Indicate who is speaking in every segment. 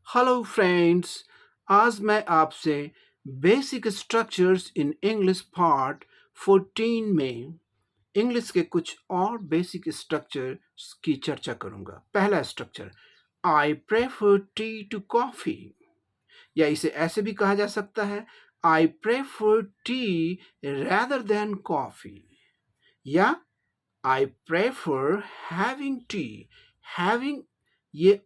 Speaker 1: Hello friends. आज मैं आपसे basic structures in English part 14 में इंग्लिश के कुछ और बेसिक स्ट्रक्चर्स की चर्चा करूंगा। पहला structure, I prefer tea to coffee, या इसे ऐसे भी कहा जा सकता है, I prefer tea rather than coffee, या I prefer having tea. Having ये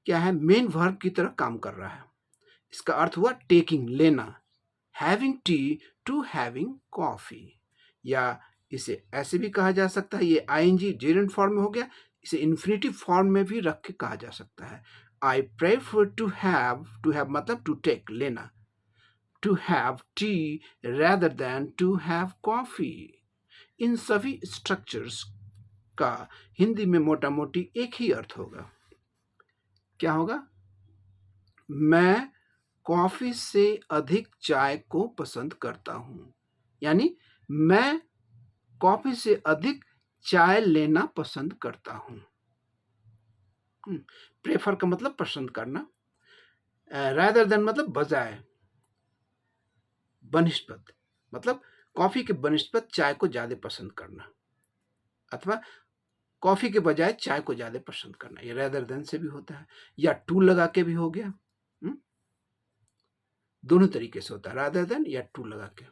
Speaker 1: क्या है, मेन वर्ब की तरह काम कर रहा है। इसका अर्थ हुआ टेकिंग, लेना, having tea to having coffee. या इसे ऐसे भी कहा जा सकता है, ये आईएनजी जेरेंट फॉर्म में हो गया, इसे इन्फिनेटिव फॉर्म में भी रख के कहा जा सकता है। आई प्रेफर टू हैव मतलब टू टेक, लेना, to have tea rather than to have coffee. इन सभी स्ट्रक्चर्स का हिंदी में मोटा मोटी एक ही अर्थ होगा। क्या होगा? मैं कॉफी से अधिक चाय को पसंद करता हूं, यानी मैं कॉफी से अधिक चाय लेना पसंद करता हूं। प्रेफर का मतलब पसंद करना, रादर देन मतलब बजाय, बनिस्पत मतलब कॉफी के बनिस्पत चाय को ज्यादा पसंद करना, अथवा कॉफी के बजाय चाय को ज्यादा पसंद करना। ये रादर देन से भी होता है, या टू लगा के भी हो गया। दोनों तरीके से होता है, रादर देन या टू लगा के।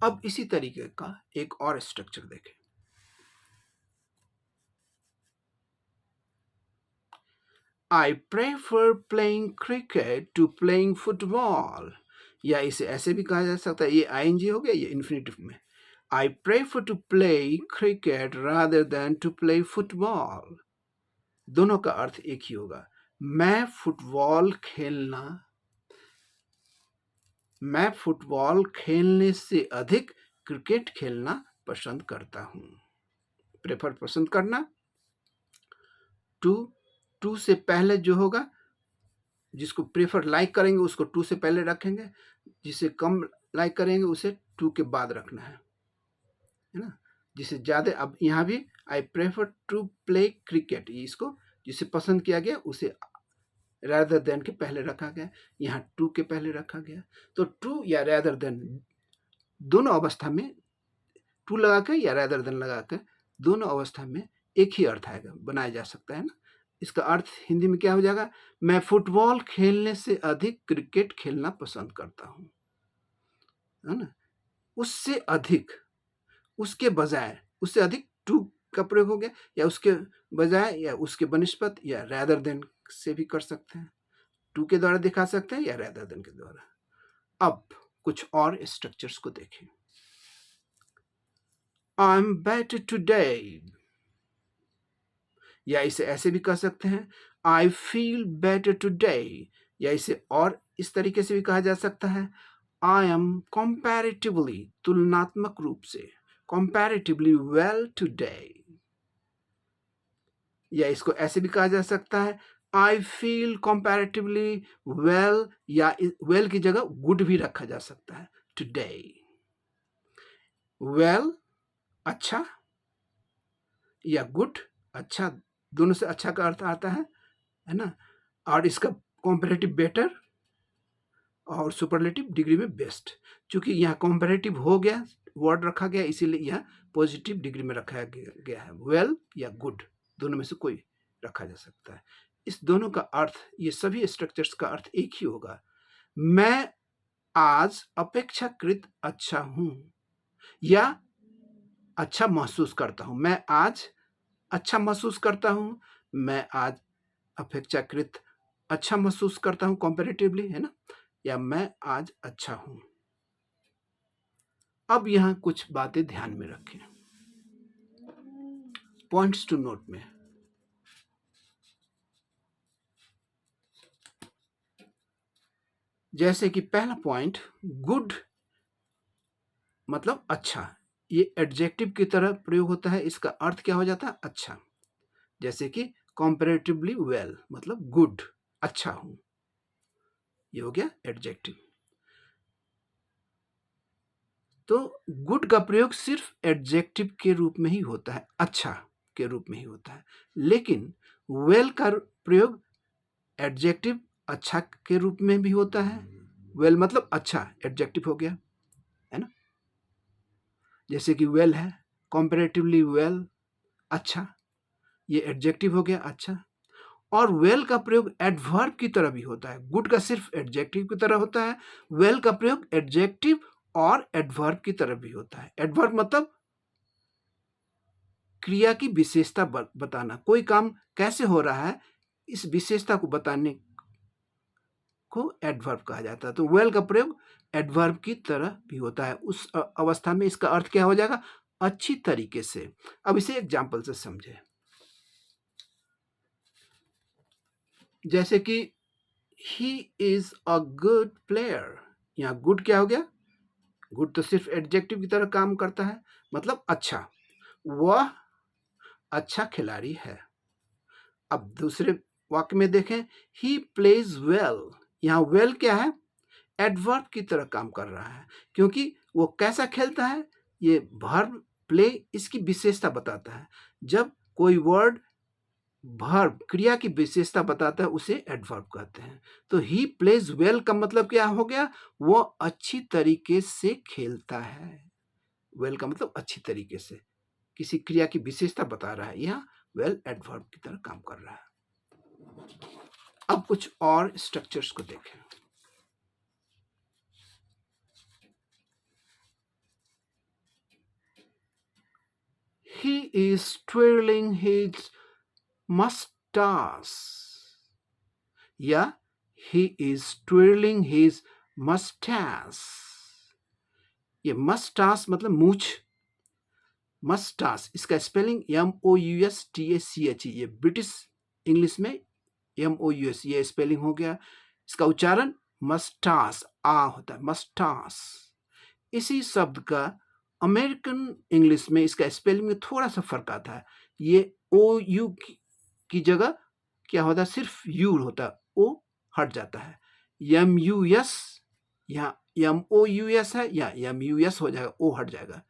Speaker 1: अब इसी तरीके का एक और स्ट्रक्चर देखें। I prefer playing cricket to playing football, या इसे ऐसे भी कहा जा सकता है, ये आईएनजी हो गया, ये इन्फिनेटिव में। I prefer to play cricket rather than to play football। दोनों का अर्थ एक ही होगा, मैं फुटबॉल खेलने से अधिक क्रिकेट खेलना पसंद करता हूं। प्रेफर पसंद करना, टू से पहले जो होगा, जिसको प्रेफर लाइक करेंगे उसको टू से पहले रखेंगे, जिसे कम लाइक करेंगे उसे टू के बाद रखना है ना। जिसे ज्यादा, अब यहाँ भी I prefer to play cricket, इसको जिसे पसंद किया गया उसे rather देन के पहले रखा गया, यहाँ टू के पहले रखा गया। तो टू या rather देन दोनों अवस्था में, टू लगा के या rather देन लगा के, दोनों अवस्था में एक ही अर्थ आएगा, बनाया जा सकता है ना। इसका अर्थ हिंदी में क्या हो जाएगा? मैं फुटबॉल खेलने से अधिक क्रिकेट खेलना पसंद करता हूं, है ना। उससे अधिक, उसके बजाय, उससे अधिक टू का प्रयोग हो गया, या उसके बजाय, या उसके बनिस्पत, या रैदर देन से भी कर सकते हैं, टू के द्वारा दिखा सकते हैं या रैदर देन के द्वारा। अब कुछ और स्ट्रक्चर्स को देखें। आई एम बेटर टुडे, या इसे ऐसे भी कह सकते हैं, आई फील बेटर टुडे, या इसे और इस तरीके से भी कहा जा सकता है, आई एम कंपैरेटिवली, तुलनात्मक रूप से, कंपैरेटिवली वेल टुडे। या इसको ऐसे भी कहा जा सकता है, आई फील कंपैरेटिवली वेल, या वेल की जगह गुड भी रखा जा सकता है, टुडे। वेल अच्छा, या गुड अच्छा, दोनों से अच्छा का अर्थ आता है ना। और इसका कॉम्परेटिव बेटर और सुपरलेटिव डिग्री में बेस्ट। चूंकि यहाँ कॉम्परेटिव हो गया, वर्ड रखा गया, इसीलिए यहाँ पॉजिटिव डिग्री में रखा गया है। वेल या गुड, दोनों में से कोई रखा जा सकता है। इस दोनों का अर्थ, ये सभी स्ट्रक्चर्स का अर्थ एक ही होगा, मैं आज अपेक्षाकृत अच्छा हूं, या अच्छा महसूस करता हूं। मैं आज अच्छा महसूस करता हूं, मैं आज अपेक्षाकृत अच्छा महसूस करता हूं, कंपैरेटिवली, है ना। या मैं आज अच्छा हूं। अब यहां कुछ बातें ध्यान में रखें, पॉइंट्स टू नोट में। जैसे कि पहला पॉइंट, गुड मतलब अच्छा, ये एडजेक्टिव की तरह प्रयोग होता है, इसका अर्थ क्या हो जाता है? अच्छा। जैसे कि कंपैरेटिवली वेल मतलब गुड, अच्छा हूं, ये हो गया एडजेक्टिव। तो गुड का प्रयोग सिर्फ एडजेक्टिव के रूप में ही होता है, अच्छा के रूप में ही होता है। लेकिन वेल का प्रयोग एडजेक्टिव अच्छा के रूप में भी होता है। वेल मतलब अच्छा, एडजेक्टिव हो गया, है ना। जैसे कि वेल है, कंपैरेटिवली वेल, अच्छा, ये एडजेक्टिव हो गया, अच्छा। और वेल का प्रयोग एडवर्ब की तरह भी होता है। गुड का सिर्फ एडजेक्टिव की तरह होता है, वेल का प्रयोग एडजेक्टिव और एडवर्ब की तरह भी होता है। एडवर्ब मतलब क्रिया की विशेषता बताना, कोई काम कैसे हो रहा है इस विशेषता को बताने को एडवर्ब कहा जाता है। तो वेल का प्रयोग एडवर्ब की तरह भी होता है। उस अवस्था में इसका अर्थ क्या हो जाएगा, अच्छी तरीके से। अब इसे एग्जाम्पल से समझे। जैसे कि he is a good player, यहाँ गुड क्या हो गया, गुड तो सिर्फ एडजेक्टिव की तरह काम करता है, मतलब अच्छा, वह अच्छा खिलाड़ी है। अब दूसरे वाक्य में देखें, ही प्लेज वेल, यहाँ वेल क्या है, एडवर्ब की तरह काम कर रहा है, क्योंकि वो कैसा खेलता है, ये वर्ब प्ले इसकी विशेषता बताता है। जब कोई वर्ड वर्ब क्रिया की विशेषता बताता है उसे एडवर्ब कहते हैं। तो ही प्लेज वेल का मतलब क्या हो गया, वो अच्छी तरीके से खेलता है। वेल का मतलब अच्छी तरीके से, किसी क्रिया की विशेषता बता रहा है, यहाँ वेल एडवर्ब की तरह काम कर रहा है। अब कुछ और स्ट्रक्चर्स को देखें। He is twirling his mustache, या he is twirling his mustache। ये mustache मतलब मूछ, मस्टास इसका स्पेलिंग MOUSTACH, ये ब्रिटिश इंग्लिश में MOUS ये स्पेलिंग हो गया। इसका उच्चारण मस्टास आ होता है, मस्टास। इसी शब्द का अमेरिकन इंग्लिश में इसका स्पेलिंग में थोड़ा सा फर्क आता है। ये OU की जगह क्या होता है, सिर्फ यू होता है, ओ हट जाता है। MUS, यहाँ MOUS है, या MUS हो जाएगा, ओ हट जाएगा,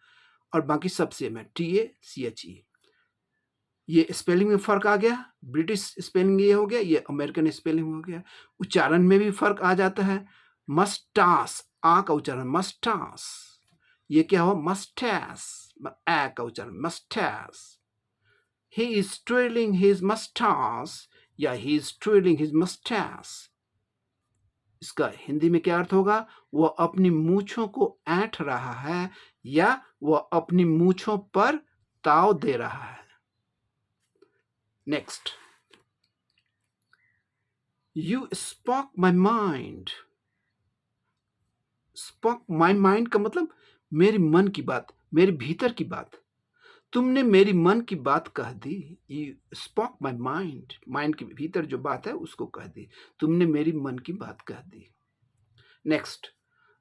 Speaker 1: और बाकी सब सेम है, TACHE। ये स्पेलिंग में फर्क आ गया, ब्रिटिश स्पेलिंग ये हो गया, ये अमेरिकन स्पेलिंग हो गया। उच्चारण में भी फर्क आ जाता है। मस्टास, आ का उच्चारण मस्टास, ये क्या हो मस्टैस, ए का उच्चारण मस्टैस। ही इज ट्विलिंग हिज मस्टास, या ही इज ट्विलिंग हिज मस्टैस। इसका हिंदी में क्या अर्थ होगा, वह अपनी मूछों को ऐंठ रहा है, या वह अपनी मूछों पर ताव दे रहा है। Next, you spoke my mind. Spoke my mind का मतलब मेरे मन की बात, मेरे भीतर की बात। तुमने मेरी मन की बात कह दी। You spoke my mind, mind के भीतर जो बात है उसको कह दी, तुमने मेरी मन की बात कह दी। Next,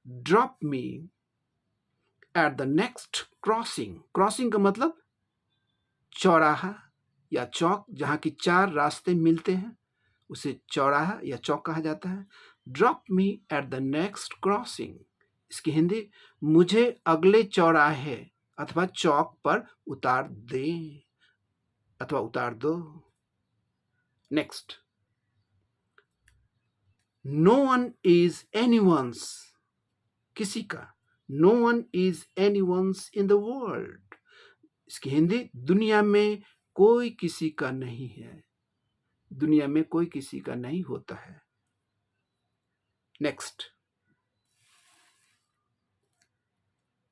Speaker 1: drop me at the next crossing. Crossing का मतलब चौराहा या चौक, जहाँ की चार रास्ते मिलते हैं उसे चौराहा या चौक कहा जाता है। Drop me at the next crossing, इसकी हिंदी, मुझे अगले चौराहे अथवा चौक पर उतार दे अथवा उतार दो। Next, no one is anyone's, किसी का, no one is anyone's in the world, इसकी हिंदी, दुनिया में कोई किसी का नहीं है, दुनिया में कोई किसी का नहीं होता है। Next,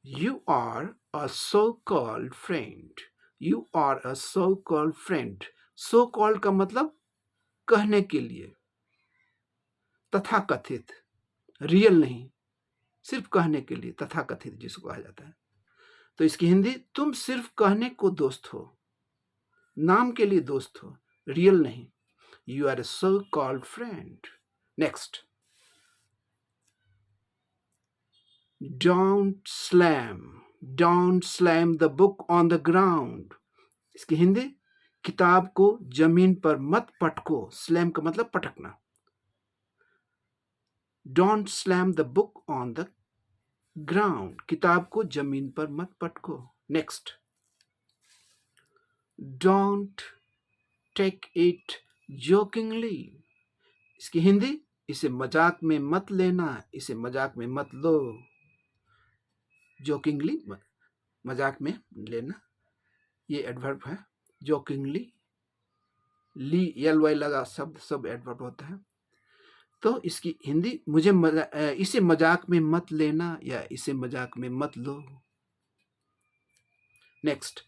Speaker 1: you are a so called friend. You are a so called friend, so called का मतलब कहने के लिए, तथाकथित, रियल नहीं, सिर्फ कहने के लिए तथाकथित जिसको कहा जाता है। तो इसकी हिंदी, तुम सिर्फ कहने को दोस्त हो, नाम के लिए दोस्त हो, रियल नहीं। You are a so called friend. Next, don't slam, don't slam the book on the ground, इसकी हिंदी, किताब को जमीन पर मत पटको। स्लैम का मतलब पटकना। Don't slam the book on the ground, किताब को जमीन पर मत पटको। Next, don't take it jokingly, इसकी हिंदी, इसे मजाक में मत लेना, इसे मजाक में मत लो। जोकिंगली, मजाक में लेना, ये एडवर्ब है। जोकिंगली, ली एल वाई लगा शब्द सब एडवर्ब होता है। तो इसकी हिंदी, इसे मजाक में मत लेना या इसे मजाक में मत लो। Next,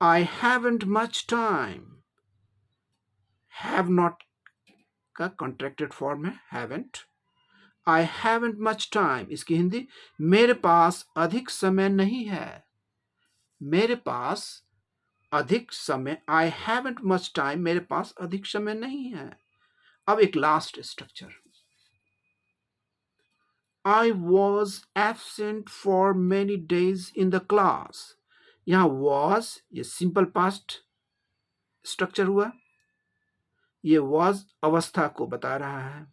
Speaker 1: I haven't much time. Have not का कॉन्ट्रैक्टेड फॉर्म है haven't. I haven't much time, इसकी हिंदी, मेरे पास अधिक समय नहीं है। मेरे पास अधिक समय, आई हैवंट मच टाइम, मेरे पास अधिक समय नहीं है। अब एक last structure, I was absent for many days in the class। यहां was ये सिंपल पास्ट स्ट्रक्चर हुआ, ये was अवस्था को बता रहा है।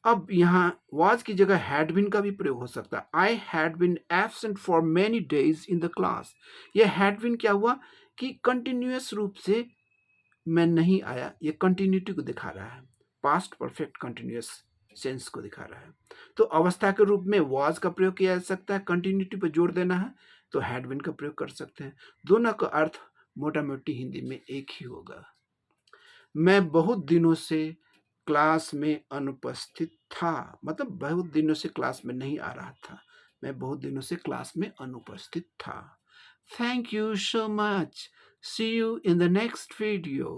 Speaker 1: अब यहां was की जगह had been का भी प्रयोग हो सकता है। I had been absent for many days in the class। ये had been क्या हुआ कि कंटिन्यूअस रूप से मैं नहीं आया, ये कंटिन्यूटी को दिखा रहा है, पास्ट परफेक्ट कंटिन्यूअस सेंस को दिखा रहा है। तो अवस्था के रूप में was का प्रयोग किया जा सकता है, कंटिन्यूटी पर जोर देना है तो had been का प्रयोग कर सकते हैं। दोनों का अर्थ मोटा मोटी हिंदी में एक ही होगा। मैं बहुत दिनों से क्लास में अनुपस्थित था, मतलब बहुत दिनों से क्लास में नहीं आ रहा था। मैं बहुत दिनों से क्लास में अनुपस्थित था। Thank you so much. See you in the next video.